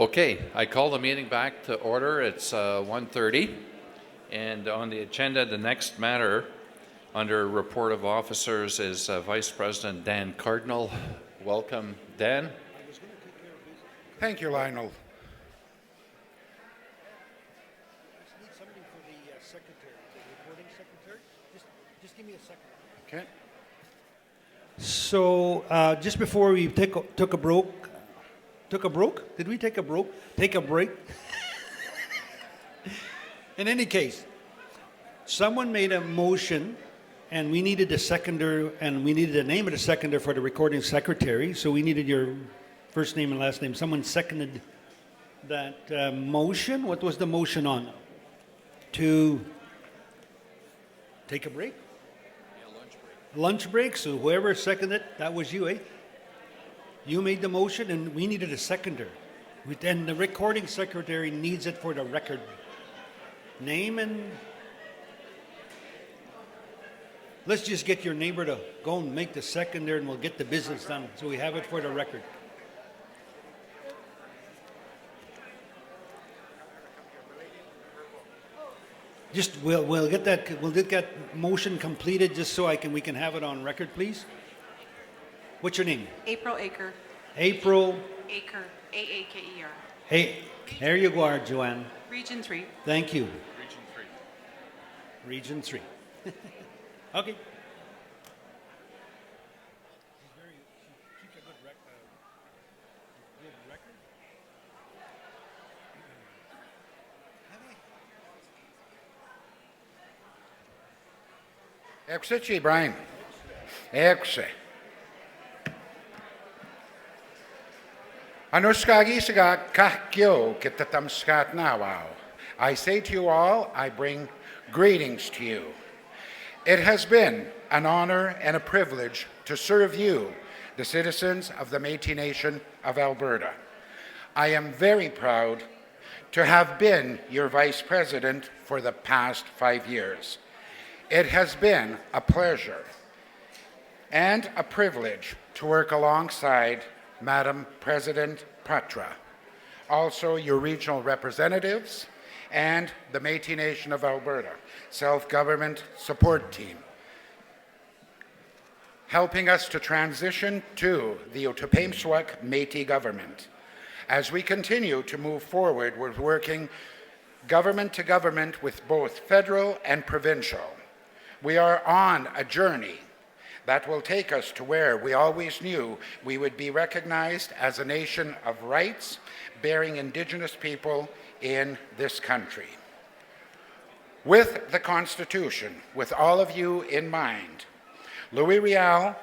Okay, I call the meeting back to order. It's 1:30, and on the agenda, the next matter under report of officers is Vice President Dan Cardinal. Welcome, Dan. Thank you, Lionel. Need somebody for the secretary, the recording secretary. Just give me a second. Okay. So just before we took a break. Did we take a break? Take a break. In any case, someone made a motion, and we needed a seconder, and we needed the name of the seconder for the recording secretary. So we needed your first name and last name. Someone seconded that motion. What was the motion on? To take a break? Lunch break. So whoever seconded it, that was you, eh? You made the motion, and we needed a seconder. And the recording secretary needs it for the record. Name and... Let's just get your neighbor to go and make the seconder, and we'll get the business done. So we have it for the record. Just we'll get that motion completed just so we can have it on record, please. What's your name? April Aker. April. Aker. A-A-K-E-R. Hey, there you go, Joanne. Region 3. Thank you. Region 3. Okay. Exit, Brian. Exit. Anuskagi saga kahkyo kitatam skat nawao. I say to you all, I bring greetings to you. It has been an honor and a privilege to serve you, the citizens of the Métis Nation of Alberta. I am very proud to have been your Vice President for the past 5 years. It has been a pleasure and a privilege to work alongside Madam President Patra, also your regional representatives, and the Métis Nation of Alberta Self-Government Support Team, helping us to transition to the Otipemisiwak Métis government. As we continue to move forward, we're working government to government with both federal and provincial. We are on a journey that will take us to where we always knew we would be recognized as a nation of rights, bearing Indigenous people in this country. With the Constitution, with all of you in mind, Louis Riel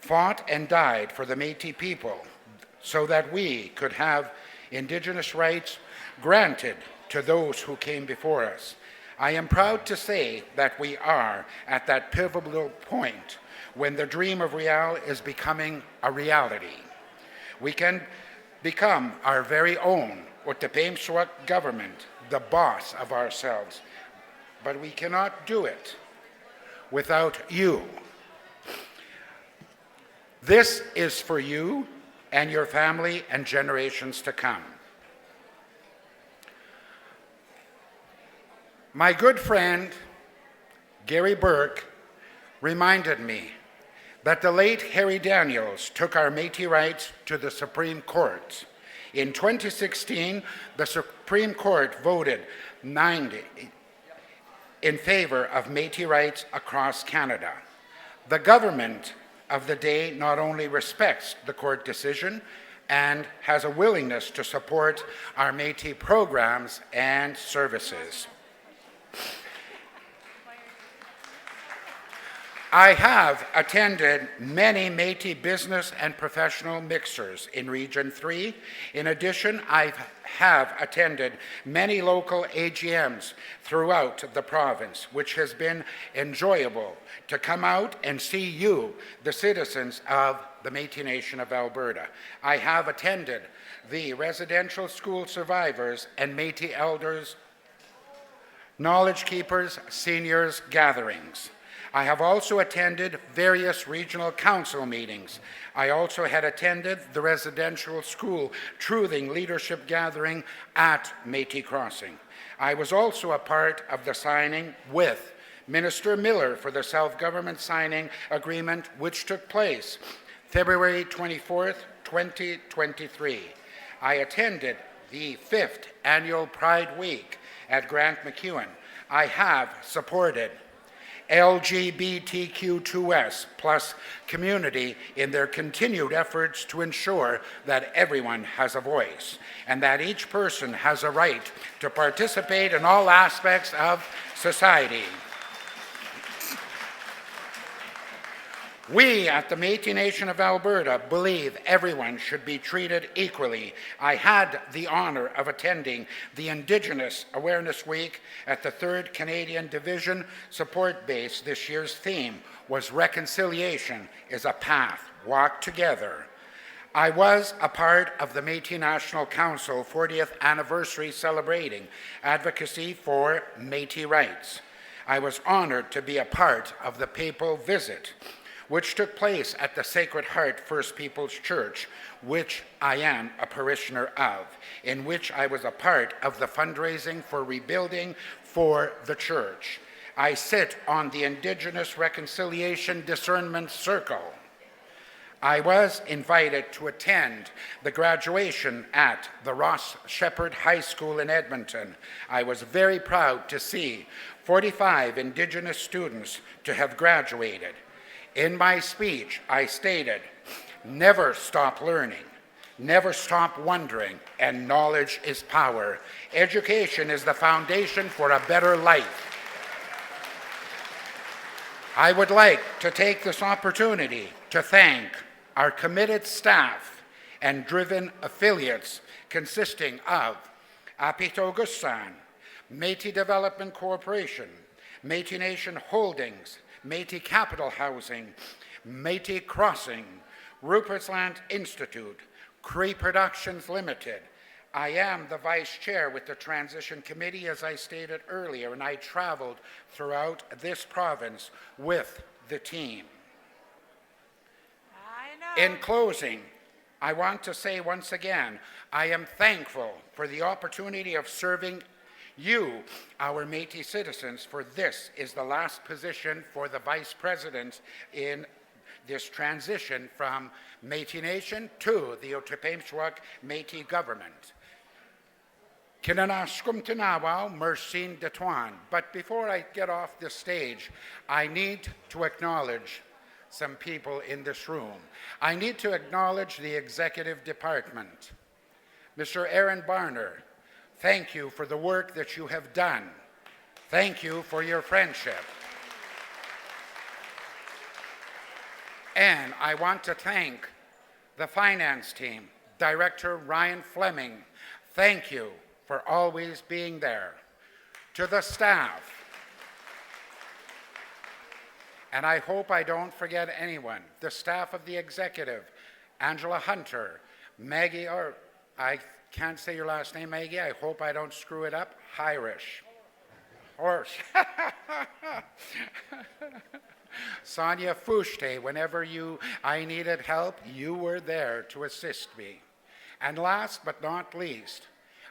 fought and died for the Métis people so that we could have Indigenous rights granted to those who came before us. I am proud to say that we are at that pivotal point when the dream of Riel is becoming a reality. We can become our very own Otipemisiwak government, the boss of ourselves, but we cannot do it without you. This is for you and your family and generations to come. My good friend, Gary Burke, reminded me that the late Harry Daniels took our Métis rights to the Supreme Court. In 2016, the Supreme Court voted 90 in favor of Métis rights across Canada. The government of the day not only respects the court decision and has a willingness to support our Métis programs and services. I have attended many Métis business and professional mixers in Region 3. In addition, I have attended many local AGMs throughout the province, which has been enjoyable to come out and see you, the citizens of the Métis Nation of Alberta. I have attended the Residential School Survivors and Métis Elders Knowledge Keepers Seniors gatherings. I have also attended various regional council meetings. I also had attended the residential school truthing leadership gathering at Métis Crossing. I was also a part of the signing with Minister Miller for the self-government signing agreement, which took place February 24th, 2023. I attended the 5th Annual Pride Week at Grant MacEwan. I have supported LGBTQ2S plus community in their continued efforts to ensure that everyone has a voice and that each person has a right to participate in all aspects of society. We at the Métis Nation of Alberta believe everyone should be treated equally. I had the honor of attending the Indigenous Awareness Week at the 3rd Canadian Division Support Base. This year's theme was Reconciliation is a Path Walked Together. I was a part of the Métis National Council 40th anniversary celebrating advocacy for Métis rights. I was honored to be a part of the papal visit, which took place at the Sacred Heart First Peoples Church, which I am a parishioner of, in which I was a part of the fundraising for rebuilding for the church. I sit on the Indigenous Reconciliation Discernment Circle. I was invited to attend the graduation at the Ross Shepherd High School in Edmonton. I was very proud to see 45 Indigenous students to have graduated. In my speech, I stated, never stop learning, never stop wondering, and knowledge is power. Education is the foundation for a better life. I would like to take this opportunity to thank our committed staff and driven affiliates consisting of Apitogusan, Métis Development Corporation, Métis Nation Holdings, Métis Capital Housing, Métis Crossing, Rupert's Land Institute, Cree Productions Limited. I am the vice chair with the Transition Committee, as I stated earlier, and I traveled throughout this province with the team. In closing, I want to say once again, I am thankful for the opportunity of serving you, our Métis citizens, for this is the last position for the Vice President in this transition from Métis Nation to the Otipemisiwak Métis government. Kinanaskum Tinawao, Mercine Detuan. But before I get off this stage, I need to acknowledge some people in this room. I need to acknowledge the executive department. Mr. Aaron Barner, thank you for the work that you have done. Thank you for your friendship. And I want to thank the finance team, Director Ryan Fleming. Thank you for always being there. To the staff, and I hope I don't forget anyone, the staff of the executive, Angela Hunter, Maggie, or I can't say your last name, Maggie. I hope I don't screw it up. Hirish. Horse. Sonia Fushte, whenever I needed help, you were there to assist me. And last but not least,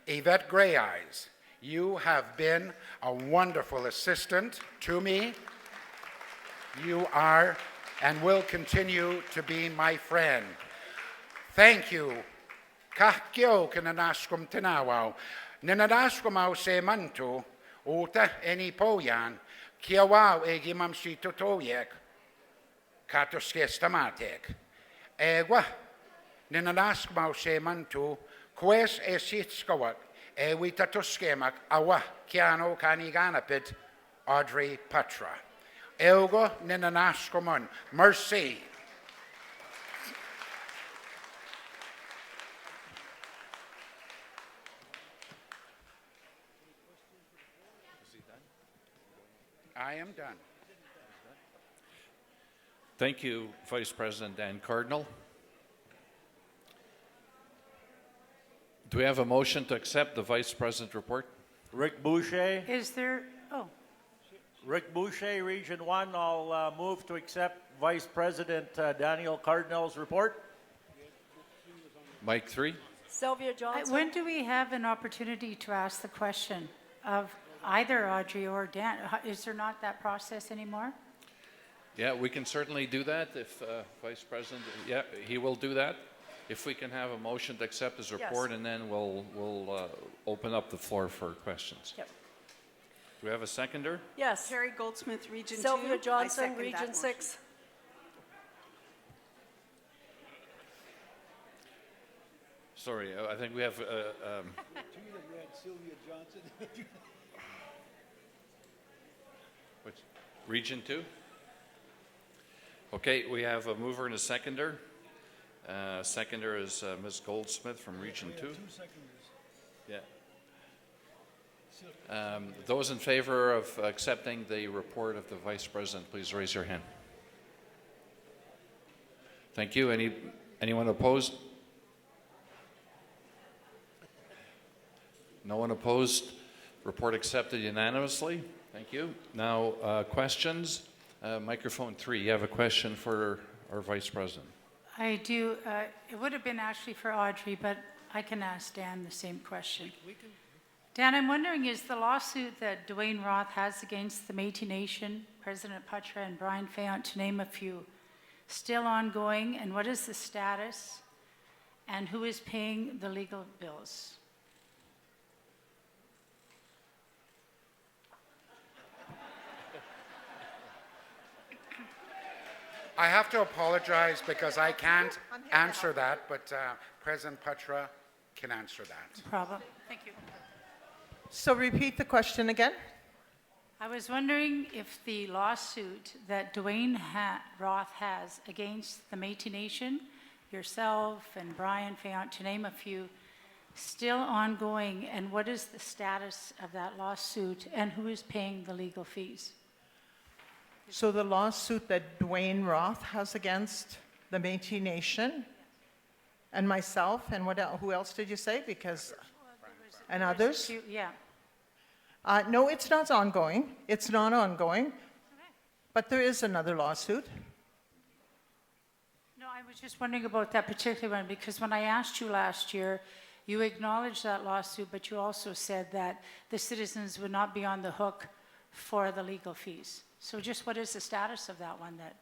Yvette Grey Eyes. You have been a wonderful assistant to me. You are and will continue to be my friend. Thank you. Kahkyo kinanaskum tinawao. Ninanaskum au se mantu. Uta eni poyan. Kiawao egimam si tutoyek. Katoskestamatek. Ewa. Ninanaskum au se mantu. Quest esitskawak. Ewi tatoskemak. Awa. Kiano kaniganapit. Audrey Patra. Elgo ninanaskumon. Mercy. I am done. Thank you, Vice President Dan Cardinal. Do we have a motion to accept the Vice President report? Rick Boucher. Is there, oh, Rick Boucher, Region 1. I'll move to accept Vice President Daniel Cardinal's report. Mike 3. Sylvia Johnson. When do we have an opportunity to ask the question of either Audrey or Dan? Is there not that process anymore? Yeah, we can certainly do that if Vice President, yeah, he will do that. If we can have a motion to accept his report, and then we'll open up the floor for questions. Yep. Do we have a seconder? Yes. Terry Goldsmith, Region 2. Sylvia I Johnson, second that Region motion. 6. Sorry, I think we have which, Region 2? Okay, we have a mover and a seconder. Seconder is Ms. Goldsmith from Region 2. Yeah. Those in favor of accepting the report of the Vice President, please raise your hand. Thank you. Anyone opposed? No one opposed. Report accepted unanimously. Thank you. Now, questions. Microphone 3. You have a question for our Vice President. I do. It would have been actually for Audrey, but I can ask Dan the same question. Dan, I'm wondering, is the lawsuit that Dwayne Roth has against the Métis Nation, President Patra and Brian Fayant, to name a few, still ongoing? And what is the status? And who is paying the legal bills? I have to apologize because I can't answer that, but President Patra can answer that. No problem. Thank you. So repeat the question again. I was wondering if the lawsuit that Dwayne Roth has against the Métis Nation, yourself and Brian Fayant, to name a few, still ongoing, and what is the status of that lawsuit, and who is paying the legal fees? So the lawsuit that Dwayne Roth has against the Métis Nation and myself, and who else did you say? Because, and others? Yeah. No, it's not ongoing. It's not ongoing. But there is another lawsuit. No, I was just wondering about that particular one, because when I asked you last year, you acknowledged that lawsuit, but you also said that the citizens would not be on the hook for the legal fees. So just what is the status of that one that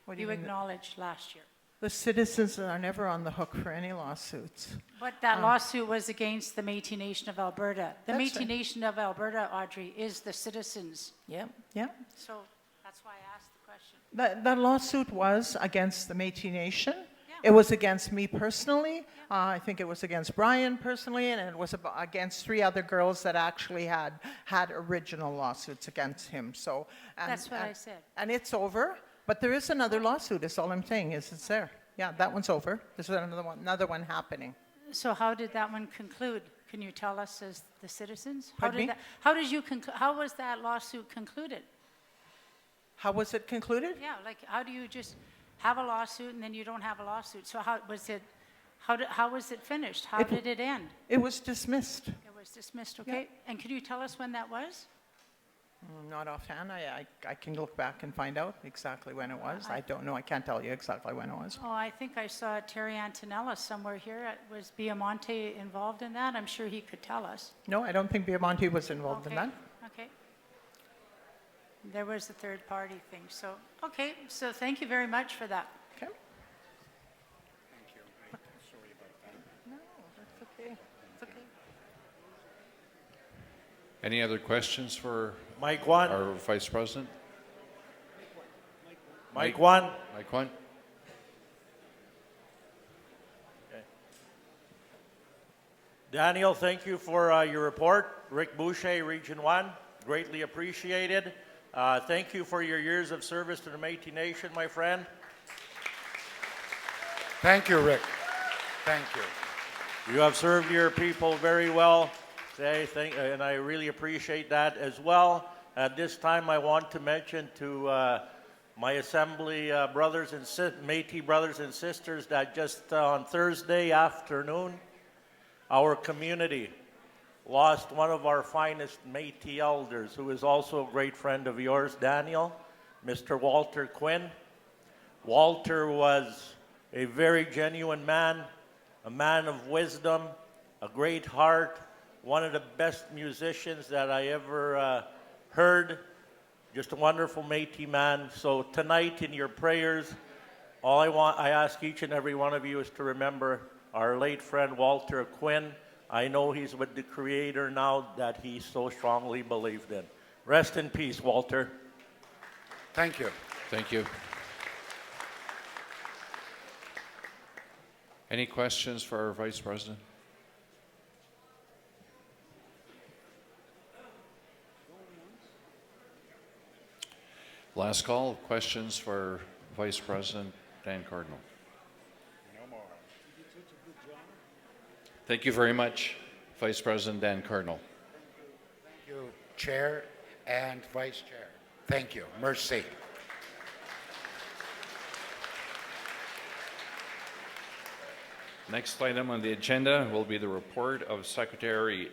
What do you you mean? acknowledged last year? The citizens are never on the hook for any lawsuits. But that lawsuit was against the Métis Nation of Alberta. The That's Métis right. Nation of Alberta, Audrey, is the citizens. Yeah. Yeah. So that's why I asked the question. That lawsuit was against the Métis Nation. Yeah. It was against me personally. I think it was against Brian personally, and it was against 3 other girls that actually had original lawsuits against him. So That's what I said. And it's over, but there is another lawsuit. Is all I'm saying is it's there. Yeah, that one's over. There's another one happening. So how did that one conclude? Can you tell us as the citizens? Pardon me? How was that lawsuit concluded? How was it concluded? Yeah, like how do you just have a lawsuit and then you don't have a lawsuit? So how was it finished? How did it end? It was dismissed. It was dismissed, okay? And could you tell us when that was? Not offhand. I can look back and find out exactly when it was. I don't know. I can't tell you exactly when it was. Oh, I think I saw Terry Antonella somewhere here. Was Biamonte involved in that? I'm sure he could tell us. No, I don't think Biamonte was involved in Okay, that. okay. There was the third party thing. So, okay, so thank you very much for that. Okay. Thank you. I'm sorry about that. No, that's okay. It's okay. Any other questions for Mike 1. our Vice President? Mike 1. Mike 1? Daniel, thank you for your report. Rick Boucher, Region 1, greatly appreciated. Thank you for your years of service to the Métis Nation, my friend. Thank you, Rick. Thank you. You have served your people very well today, and I really appreciate that as well. At this time, I want to mention to my Assembly brothers and Métis brothers and sisters that just on Thursday afternoon, our community lost one of our finest Métis elders, who is also a great friend of yours, Daniel, Mr. Walter Quinn. Walter was a very genuine man, a man of wisdom, a great heart, one of the best musicians that I ever heard. Just a wonderful Métis man. So tonight in your prayers, I ask each and every one of you is to remember our late friend Walter Quinn. I know he's with the Creator now that he so strongly believed in. Rest in peace, Walter. Thank you. Thank you. Any questions for our Vice President? Last call, questions for Vice President Dan Cardinal. No more. Thank you very much, Vice President Dan Cardinal. Thank you, Chair and Vice Chair. Thank you. Merci. Next item on the agenda will be the report of Secretary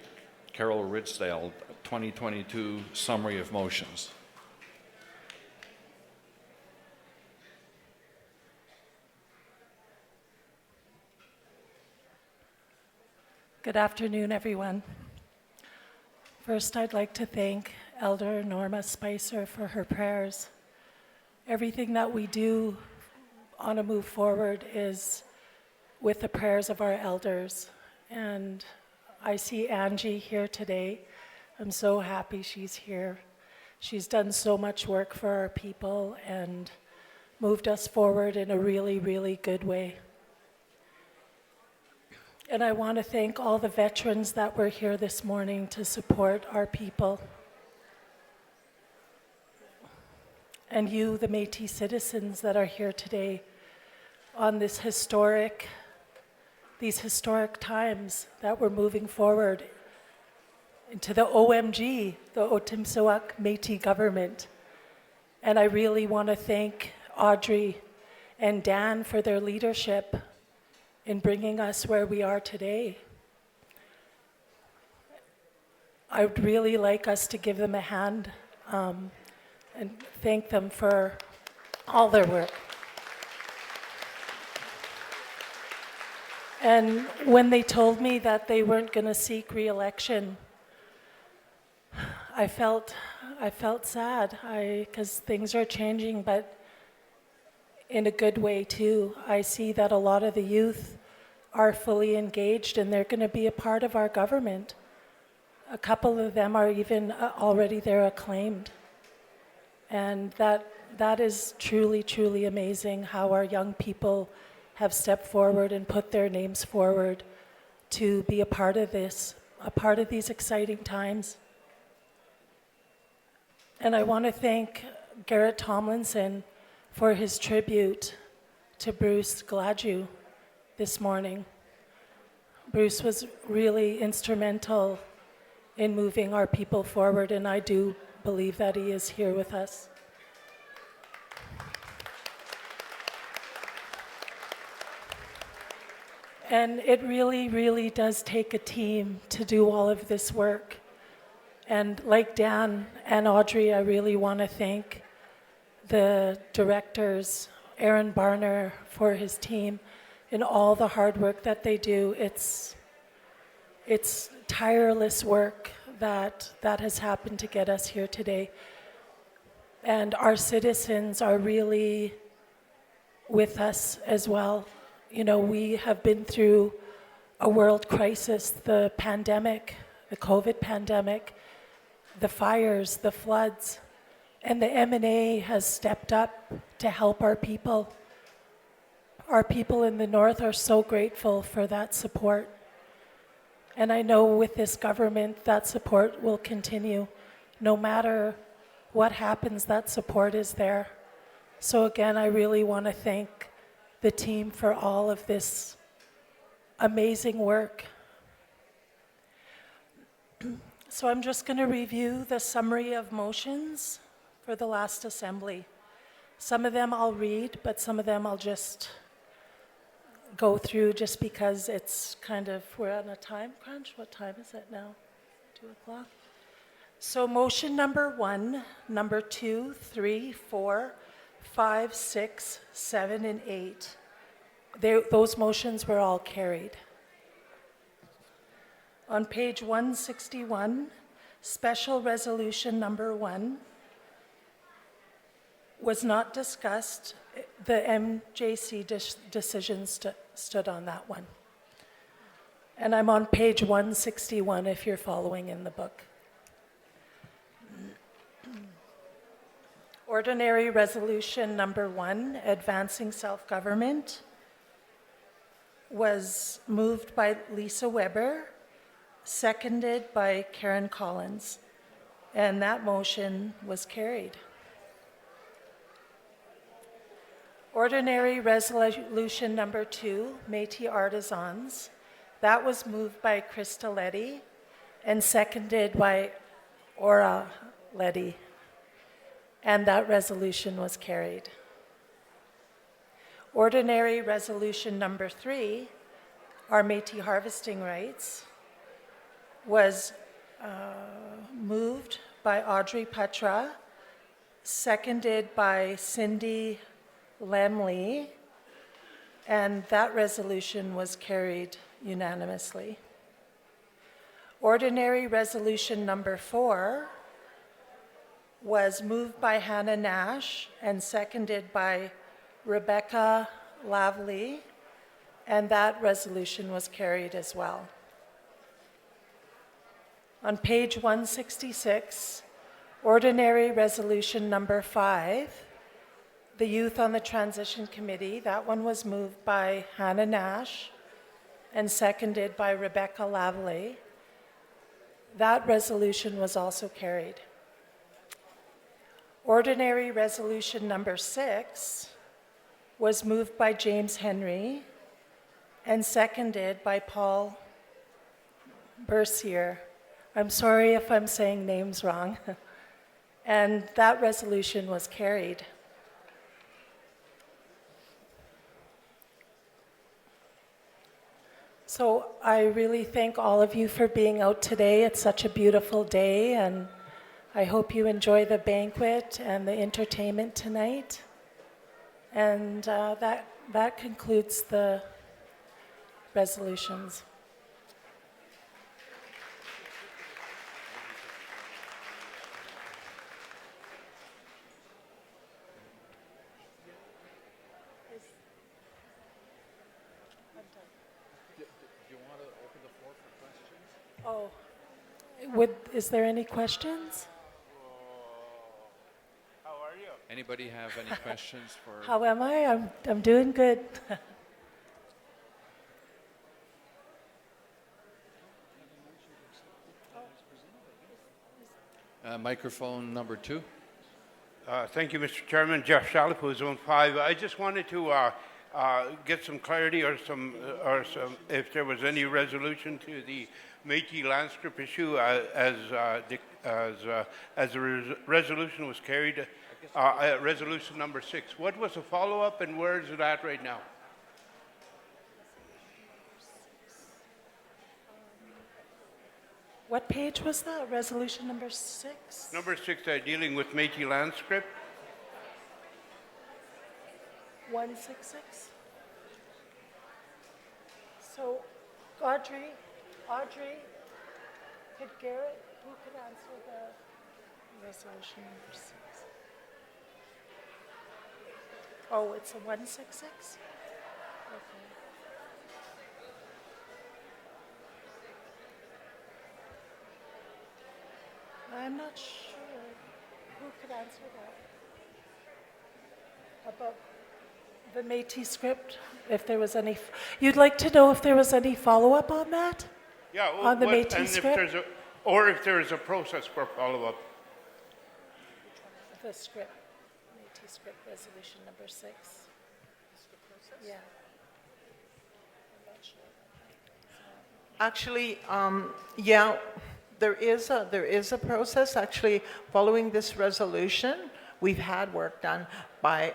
Carol Ridsdale, 2022 Summary of Motions. Good afternoon, everyone. First, I'd like to thank Elder Norma Spicer for her prayers. Everything that we do on a move forward is with the prayers of our elders. And I see Angie here today. I'm so happy she's here. She's done so much work for our people and moved us forward in a really, really good way. And I want to thank all the veterans that were here this morning to support our people. And you, the Métis citizens that are here today on these historic times that we're moving forward into the OMG, the Otipemisiwak Métis government. And I really want to thank Audrey and Dan for their leadership in bringing us where we are today. I would really like us to give them a hand and thank them for all their work. And when they told me that they weren't going to seek re-election, I felt sad because things are changing, but in a good way too. I see that a lot of the youth are fully engaged and they're going to be a part of our government. A couple of them are even already there acclaimed. And that is truly, truly amazing how our young people have stepped forward and put their names forward to be a part of this, a part of these exciting times. And I want to thank Garrett Tomlinson for his tribute to Bruce Gladue this morning. Bruce was really instrumental in moving our people forward, and I do believe that he is here with us. And it really, really does take a team to do all of this work. And like Dan and Audrey, I really want to thank the directors, Aaron Barner, for his team and all the hard work that they do. It's tireless work that has happened to get us here today. And our citizens are really with us as well. You know, we have been through a world crisis, the pandemic, the COVID pandemic, the fires, the floods, and the M&A has stepped up to help our people. Our people in the north are so grateful for that support. And I know with this government, that support will continue. No matter what happens, that support is there. So again, I really want to thank the team for all of this amazing work. So I'm just going to review the summary of motions for the last assembly. Some of them I'll read, but some of them I'll just go through just because it's kind of, we're on a time crunch. What time is it now? 2 o'clock. So motion number 1, number 2, 3, 4, 5, 6, 7, and 8. Those motions were all carried. On page 161, special resolution number 1 was not discussed. The MJC decision stood on that one. And I'm on page 161 if you're following in the book. Ordinary resolution number 1, advancing self-government, was moved by Lisa Weber, seconded by Karen Collins, and that motion was carried. Ordinary resolution number 2, Métis Artisans, that was moved by Krista Leddy and seconded by Ora Leddy, and that resolution was carried. Ordinary resolution number 3, our Métis harvesting rights, was moved by Audrey Patra, seconded by Cindy Lemley, and that resolution was carried unanimously. Ordinary resolution number 4 was moved by Hannah Nash and seconded by Rebecca Lavely, and that resolution was carried as well. On page 166, ordinary resolution number 5, the Youth on the Transition Committee, that one was moved by Hannah Nash and seconded by Rebecca Lavely. That resolution was also carried. Ordinary resolution number 6 was moved by James Henry and seconded by Paul Bercier. I'm sorry if I'm saying names wrong. And that resolution was carried. So I really thank all of you for being out today. It's such a beautiful day, and I hope you enjoy the banquet and the entertainment tonight. And that concludes the resolutions. Oh, is there any questions? How are you? Anybody have any questions for? How am I? I'm doing good. Microphone number 2. Thank you, Mr. Chairman. Jeff Shalipou, Zone 5. I just wanted to get some clarity or some if there was any resolution to the Métis land strip issue as the resolution was carried. Resolution number 6. What was the follow-up, and where is it at right now? What page was that? Resolution number 6? Number 6, dealing with Métis land strip. 166. So, Audrey, could Garrett, who could answer the resolution number 6? Oh, it's a 166? Okay. I'm not sure who could answer that. About the Métis script, if there was any, you'd like to know if there was any follow-up on that? Yeah, On the Métis and script? if there is a process for follow-up. The script, Métis script, resolution number 6. Yeah. I'm not sure. Actually, yeah, there is a process. Actually, following this resolution, We've had work done by,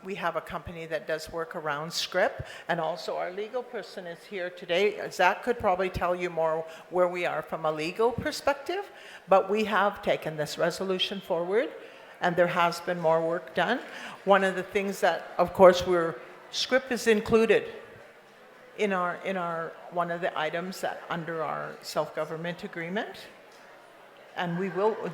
we have a company that does work around script, and also our legal person is here today. Zach could probably tell you more where we are from a legal perspective, but we have taken this resolution forward, and there has been more work done. One of the things that, of course, script is included in our one of the items that under our self-government agreement. And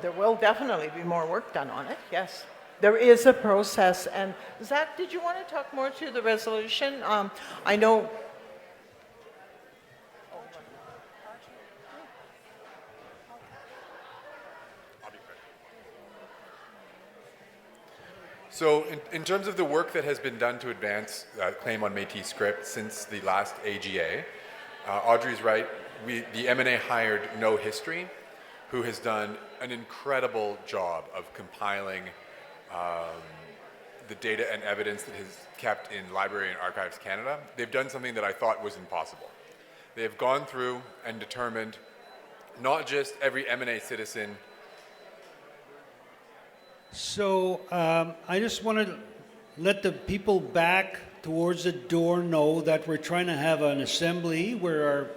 there will definitely be more work done on it, yes. There is a process, and Zach, did you want to talk more to the resolution? I know. So in terms of the work that has been done to advance claim on Métis script since the last AGA, Audrey's right. The MNA hired No History, who has done an incredible job of compiling the data and evidence that is kept in Library and Archives Canada. They've done something that I thought was impossible. They have gone through and determined not just every MNA citizen. So I just want to let the people back towards the door know that we're trying to have an assembly where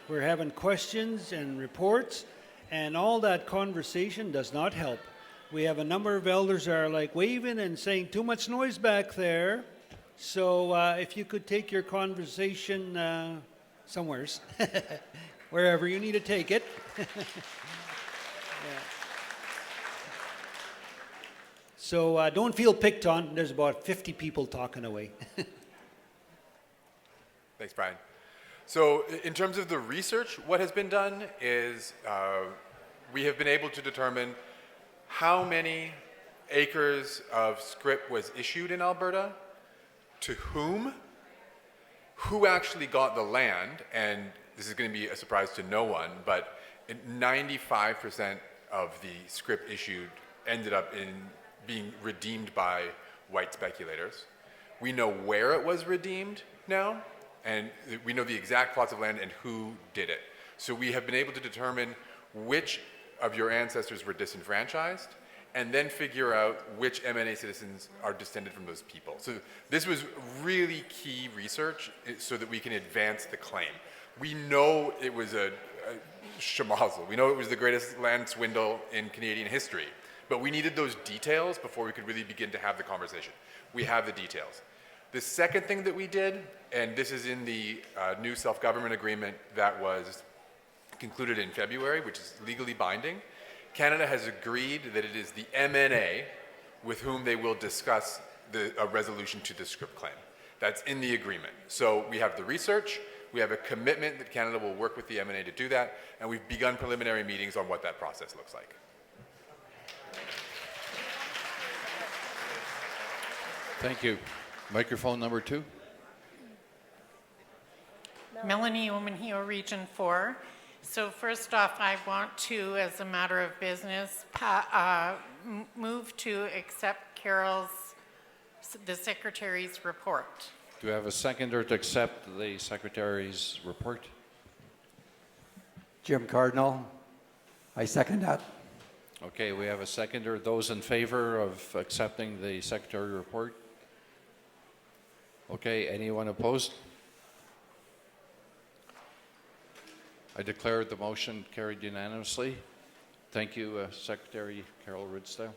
we're having questions and reports, and all that conversation does not help. We have a number of elders that are like waving and saying too much noise back there. So if you could take your conversation somewheres, wherever you need to take it. Yeah. So don't feel picked on. There's about 50 people talking away. Thanks, Brian. So in terms of the research, what has been done is we have been able to determine how many acres of scrip was issued in Alberta, to whom, who actually got the land, and this is going to be a surprise to no one, but 95% of the scrip issued ended up in being redeemed by white speculators. We know where it was redeemed now, and we know the exact plots of land and who did it. So we have been able to determine which of your ancestors were disenfranchised, and then figure out which MNA citizens are descended from those people. So this was really key research so that we can advance the claim. We know it was a schmozzle. We know it was the greatest land swindle in Canadian history, but we needed those details before we could really begin to have the conversation. We have the details. The second thing that we did, and this is in the new self-government agreement that was concluded in February, which is legally binding, Canada has agreed that it is the MNA with whom they will discuss a resolution to the scrip claim. That's in the agreement. So we have the research, we have a commitment that Canada will work with the MNA to do that, and we've begun preliminary meetings on what that process looks like. Thank you. Microphone number 2. Melanie Omanhio, Region 4. So first off, I want to, as a matter of business, move to accept the Secretary's report. Do you have a seconder to accept the Secretary's report? Jim Cardinal, I second that. Okay, we have a seconder. Those in favor of accepting the Secretary report? Okay, anyone opposed? I declare the motion carried unanimously. Thank you, Secretary Carol Ridsdale.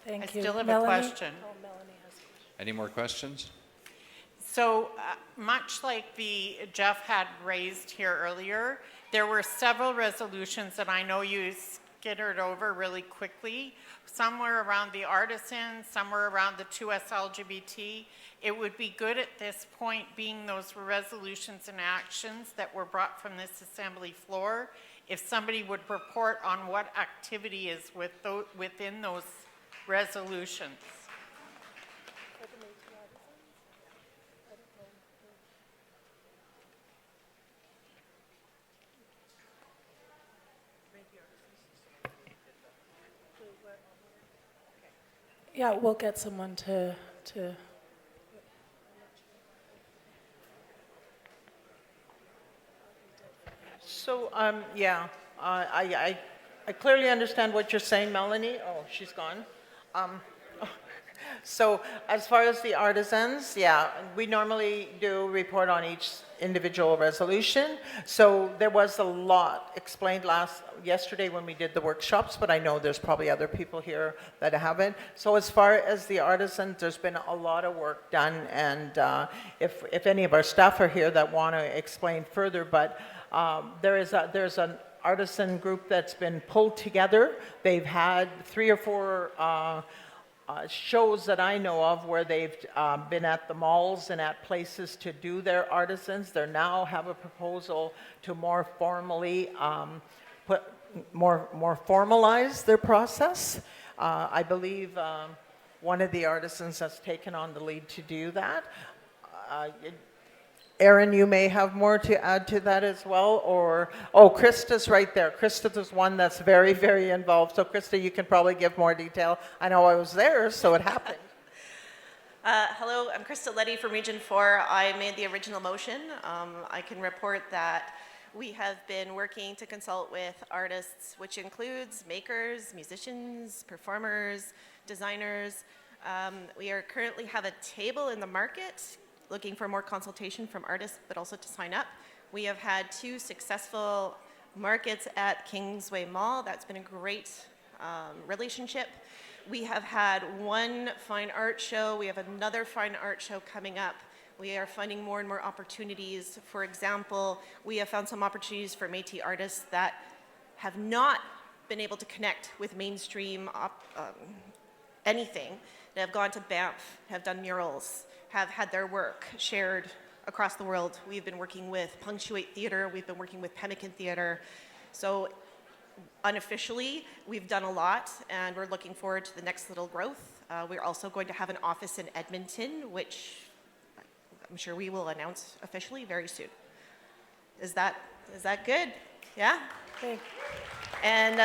Thank you. I still have Melanie? a question. Oh, Melanie has a question. Any more questions? So much like Jeff had raised here earlier, there were several resolutions that I know you skittered over really quickly. Some were around the artisans, some were around the 2S LGBT. It would be good at this point, being those were resolutions and actions that were brought from this assembly floor, if somebody would report on what activity is within those resolutions. Yeah, we'll get someone to So, yeah, I clearly understand what you're saying, Melanie. Oh, she's gone. So as far as the artisans, yeah, we normally do report on each individual resolution. So there was a lot explained yesterday when we did the workshops, but I know there's probably other people here that haven't. So as far as the artisans, there's been a lot of work done, and if any of our staff are here that want to explain further, but there's an artisan group that's been pulled together. They've had 3 or 4 shows that I know of where they've been at the malls and at places to do their artisans. They now have a proposal to more formally more formalize their process. I believe one of the artisans has taken on the lead to do that. Aaron, you may have more to add to that as well, or, oh, Krista's right there. Krista's one that's very, very involved. So Krista, you can probably give more detail. I know I was there, so it happened. Hello, I'm Krista Letty from Region 4. I made the original motion. I can report that we have been working to consult with artists, which includes makers, musicians, performers, designers. We are currently have a table in the market looking for more consultation from artists, but also to sign up. We have had 2 successful markets at Kingsway Mall. That's been a great relationship. We have had 1 fine art show. We have another fine art show coming up. We are finding more and more opportunities. For example, we have found some opportunities for Métis artists that have not been able to connect with mainstream anything. They have gone to Banff, have done murals, have had their work shared across the world. We've been working with Punctuate Theatre, we've been working with Pemmican Theatre. So unofficially, we've done a lot, and we're looking forward to the next little growth. We're also going to have an office in Edmonton, which I'm sure we will announce officially very soon. Is that good? Yeah? Thank And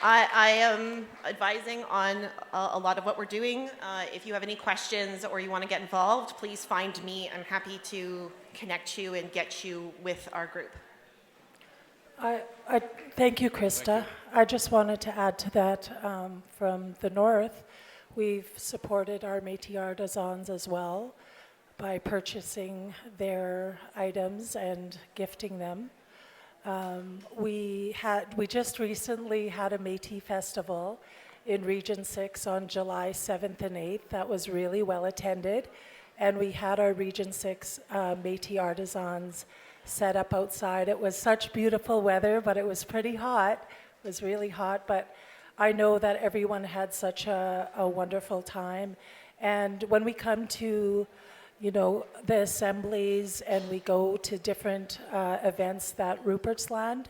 I am advising on a lot of what we're doing. If you have any questions or you want to get involved, please find me. I'm happy to connect you and get you with our group. I thank you, Krista. I just wanted to add to that from the north. We've supported our Métis artisans as well by purchasing their items and gifting them. We just recently had a Métis festival in Region 6 on July 7th and 8th. That was really well attended. And we had our Region 6 Métis artisans set up outside. It was such beautiful weather, but it was pretty hot. It was really hot, but I know that everyone had such a wonderful time. And when we come to the assemblies and we go to different events that Rupert's Land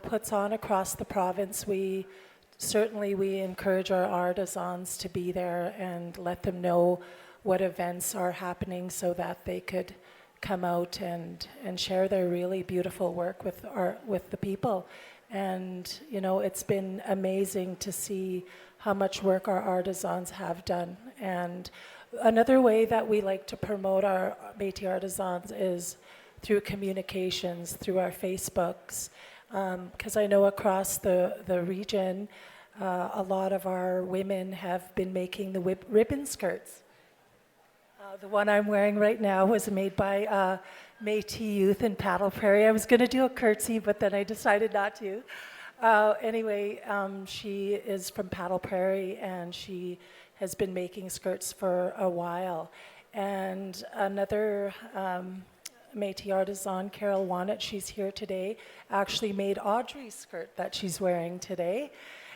puts on across the province, we encourage our artisans to be there and let them know what events are happening so that they could come out and share their really beautiful work with the people. And it's been amazing to see how much work our artisans have done. And another way that we like to promote our Métis artisans is through communications, through our Facebooks, because I know across the region, a lot of our women have been making the ribbon skirts. The one I'm wearing right now was made by Métis Youth in Paddle Prairie. I was going to do a curtsy, but then I decided not to. Anyway, she is from Paddle Prairie, and she has been making skirts for a while. And another Métis artisan, Carol Wannett, she's here today, actually made Audrey's skirt that she's wearing today.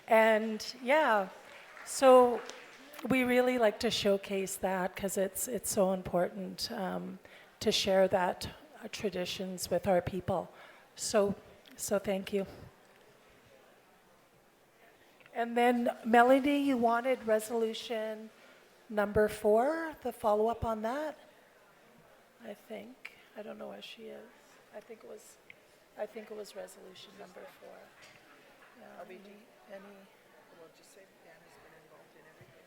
And yeah, so we really like to showcase that because it's so important to share that traditions with our people. So thank you. And then, Melanie, you wanted resolution number 4, the follow-up on that? I think. I don't know where she is. I think it was resolution number 4. Yeah, We'll just say Dan has been involved in everything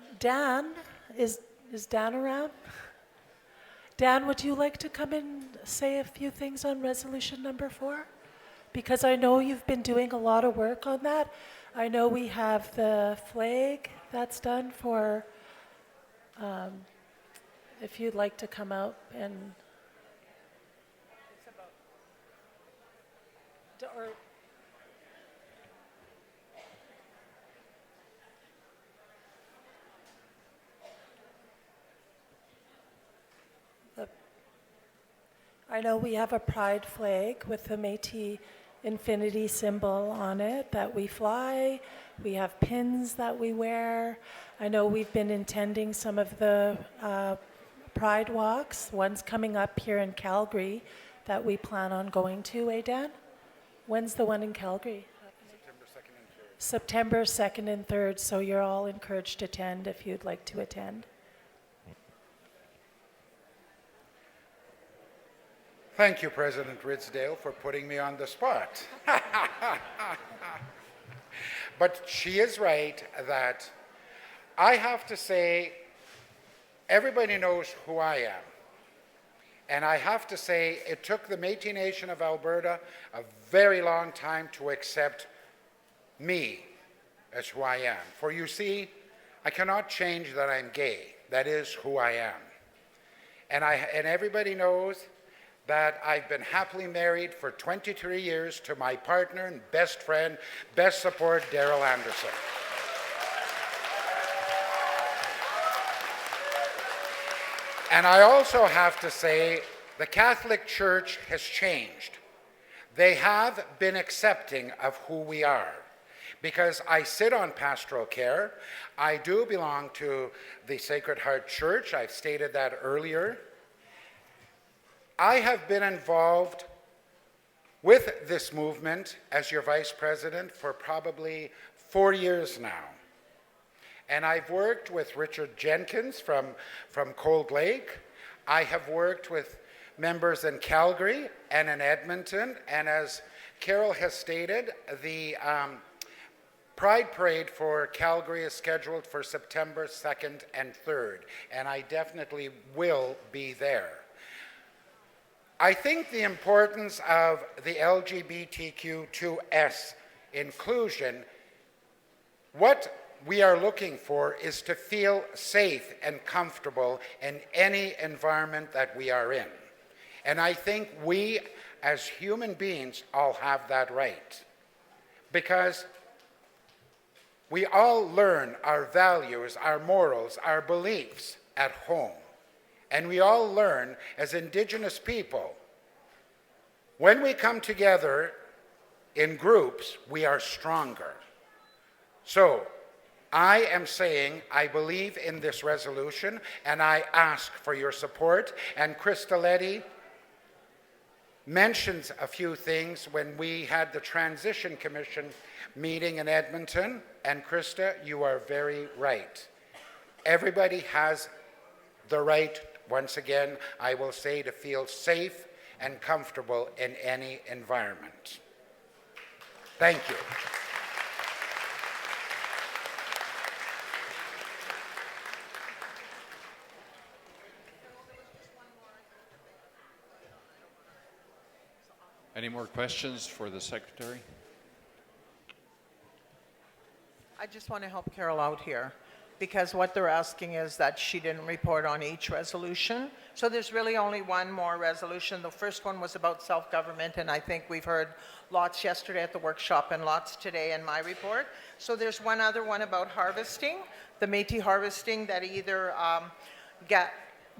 that's Dan, is Dan around? Dan, would you like to come and say a few things on resolution number 4? Because I know you've been doing a lot of work on that. I know we have the flag that's done for, if you'd like to come out and. Or, I know we have a pride flag with the Métis infinity symbol on it that we fly. We have pins that we wear. I know we've been attending some of the pride walks. One's coming up here in Calgary that we plan on going to, Dan? When's the one in Calgary? September 2nd and 3rd, so you're all encouraged to attend if you'd like to attend. Thank you, President Ridsdale, for putting me on the spot. But she is right that I have to say, everybody knows who I am. And I have to say, it took the Métis Nation of Alberta a very long time to accept me as who I am. For you see, I cannot change that I'm gay. That is who I am. And everybody knows that I've been happily married for 23 years to my partner and best friend, best support, Daryl Anderson. And I also have to say, the Catholic Church has changed. They have been accepting of who we are. Because I sit on pastoral care, I do belong to the Sacred Heart Church, I've stated that earlier. I have been involved with this movement as your vice president for probably 4 years now. And I've worked with Richard Jenkins from Cold Lake. I have worked with members in Calgary and in Edmonton. And as Carol has stated, the Pride Parade for Calgary is scheduled for September 2nd and 3rd. And I definitely will be there. I think the importance of the LGBTQ2S inclusion, what we are looking for is to feel safe and comfortable in any environment that we are in. And I think we, as human beings, all have that right. Because we all learn our values, our morals, our beliefs at home. And we all learn as Indigenous people. When we come together in groups, we are stronger. So, I am saying I believe in this resolution, and I ask for your support. And Krista Leddy mentions a few things when we had the Transition Commission meeting in Edmonton. And Krista, you are very right. Everybody has the right, once again, I will say, to feel safe and comfortable in any environment. Thank you. Any more questions for the secretary? I just want to help Carol out here, because what they're asking is that she didn't report on each resolution. So there's really only one more resolution. The first one was about self-government, and I think we've heard lots yesterday at the workshop and lots today in my report. So there's one other one about harvesting, the Métis harvesting, that either get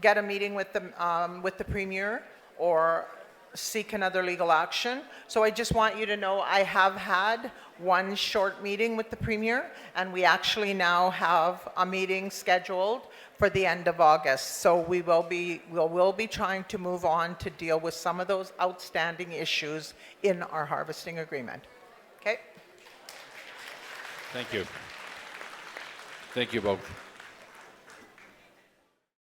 a meeting with the Premier or seek another legal action. So I just want you to know I have had one short meeting with the Premier, and we actually now have a meeting scheduled for the end of August. So we will be trying to move on to deal with some of those outstanding issues in our harvesting agreement. Okay? Thank you. Thank you both.